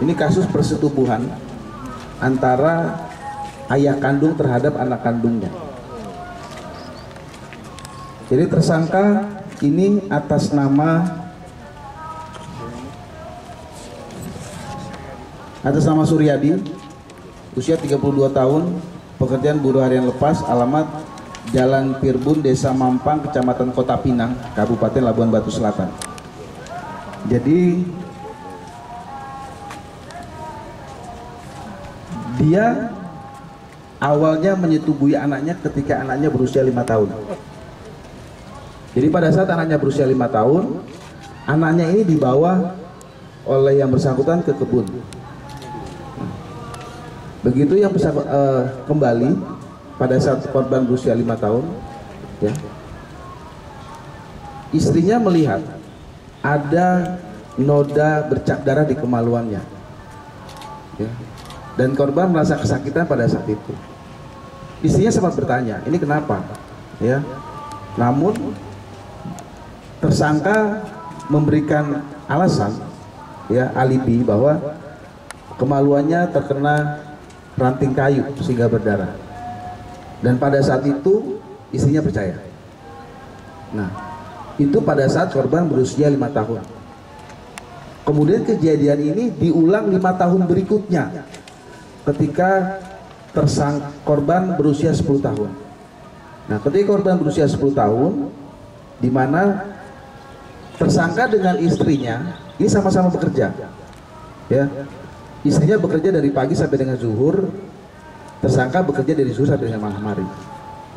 ini kasus persetubuhan antara ayah kandung terhadap anak kandungnya. Jadi tersangka ini atas nama Suryadi, usia 32 tahun, pekerjaan buruh harian lepas, alamat Jalan Pirbun, Desa Mampang, Kecamatan Kota Pinang, Kabupaten Labuan Batu Selatan. Jadi dia awalnya menyetubui anaknya ketika anaknya berusia 5 tahun. Jadi pada saat anaknya berusia 5 tahun, anaknya ini dibawa oleh yang bersangkutan ke kebun. Begitu yang kembali pada saat korban berusia 5 tahun, ya, istrinya melihat ada noda bercak darah di kemaluannya, ya, dan korban merasa kesakitan pada saat itu. Istrinya sempat bertanya, ini kenapa, ya, namun tersangka memberikan alasan, ya, alibi bahwa kemaluannya terkena ranting kayu sehingga berdarah. Dan pada saat itu istrinya percaya. Nah, itu pada saat korban berusia 5 tahun. Kemudian kejadian ini diulang 5 tahun berikutnya ketika korban berusia 10 tahun. Nah, ketika korban berusia 10 tahun, di mana tersangka dengan istrinya ini sama-sama bekerja, ya, istrinya bekerja dari pagi sampai dengan zuhur, tersangka bekerja dari zuhur sampai dengan malam hari.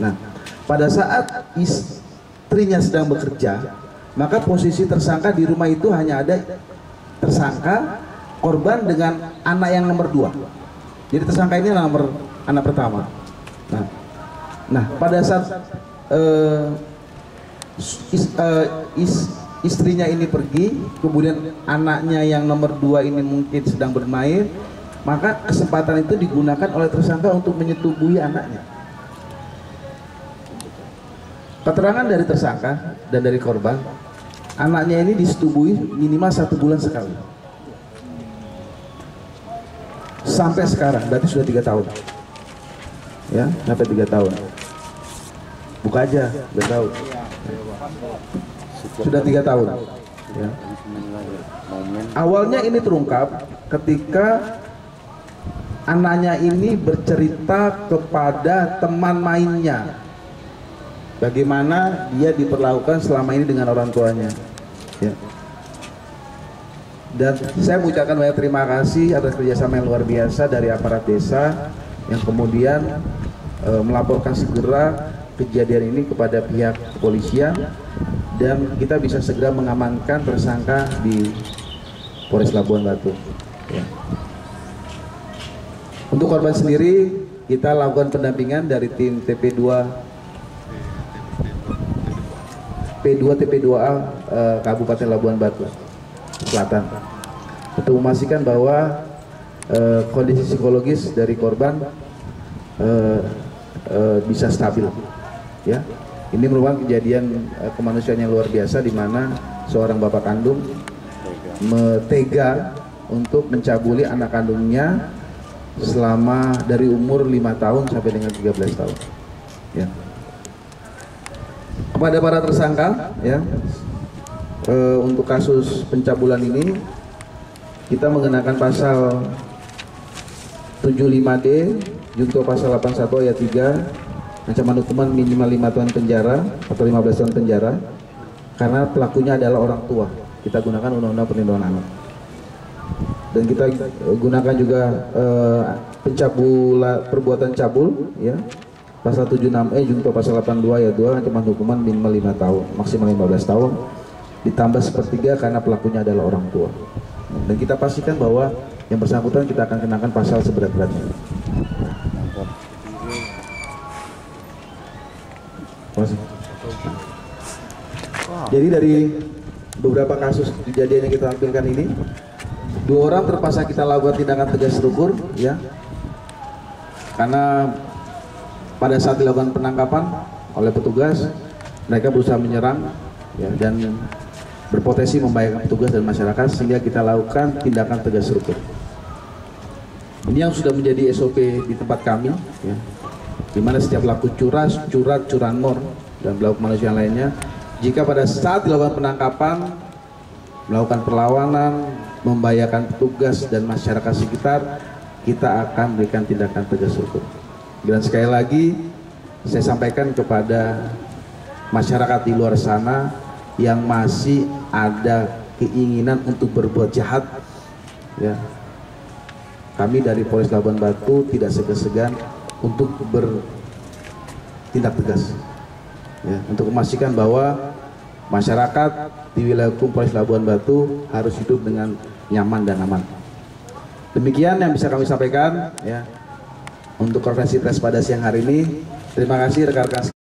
Nah, pada saat istrinya sedang bekerja, maka posisi tersangka di rumah itu hanya ada tersangka, korban dengan anak yang nomor 2. Jadi tersangka ini anak pertama. Nah, pada saat istrinya ini pergi, kemudian anaknya yang nomor 2 ini mungkin sedang bermain, maka kesempatan itu digunakan oleh tersangka untuk menyetubuhi anaknya. Keterangan dari tersangka dan dari korban, anaknya ini disetubuhi minimal 1 bulan sekali. Sampai sekarang, berarti sudah 3 tahun. Ya, sampai 3 tahun. Buka aja, udah tahu. Sudah 3 tahun, ya. Awalnya ini terungkap ketika anaknya ini bercerita kepada teman mainnya bagaimana dia diperlakukan selama ini dengan orang tuanya, ya. Dan saya mengucapkan banyak terima kasih atas kerjasama yang luar biasa dari aparat desa yang kemudian melaporkan segera kejadian ini kepada pihak kepolisian, dan kita bisa segera mengamankan tersangka di Polres Labuan Batu, ya. Untuk korban sendiri kita lakukan pendampingan dari tim TP2A Kabupaten Labuan Batu Selatan untuk memastikan bahwa kondisi psikologis dari korban bisa stabil, ya. Ini merupakan kejadian kemanusiaan yang luar biasa di mana seorang bapak kandung tega untuk mencabuli anak kandungnya selama dari umur 5 tahun sampai dengan 13 tahun, ya. Kepada para tersangka, ya, untuk kasus pencabulan ini kita mengenakan pasal 75D junto pasal 81 ayat 3, ancaman hukuman minimal 5 tahun penjara atau 15 tahun penjara karena pelakunya adalah orang tua. Kita gunakan Undang-Undang Perlindungan Anak, dan kita gunakan juga perbuatan cabul, ya, pasal 76E junto pasal 82 ayat 2, ancaman hukuman minimal 5 tahun maksimal 15 tahun ditambah sepertiga karena pelakunya adalah orang tua. Dan kita pastikan bahwa yang bersangkutan kita akan kenakan pasal seberat-beratnya. Jadi dari beberapa kasus kejadian yang kita tampilkan ini, 2 orang terpaksa kita lakukan tindakan tegas struktur, ya, karena pada saat dilakukan penangkapan oleh petugas mereka berusaha menyerang, ya, dan berpotensi membahayakan petugas dan masyarakat, sehingga kita lakukan tindakan tegas struktur. Ini yang sudah menjadi SOP di tempat kami, ya, di mana setiap pelaku curanmor dan pelaku kemanusiaan lainnya, jika pada saat dilakukan penangkapan, melakukan perlawanan, membahayakan petugas dan masyarakat sekitar, kita akan berikan tindakan tegas struktur. Dan sekali lagi saya sampaikan kepada masyarakat di luar sana yang masih ada keinginan untuk berbuat jahat, ya, kami dari Polres Labuan Batu tidak segan-segan untuk bertindak tegas, ya, untuk memastikan bahwa masyarakat di wilayah hukum Polres Labuan Batu harus hidup dengan nyaman dan aman. Demikian yang bisa kami sampaikan, ya, untuk konferensi pers pada siang hari ini. Terima kasih rekan-rekan.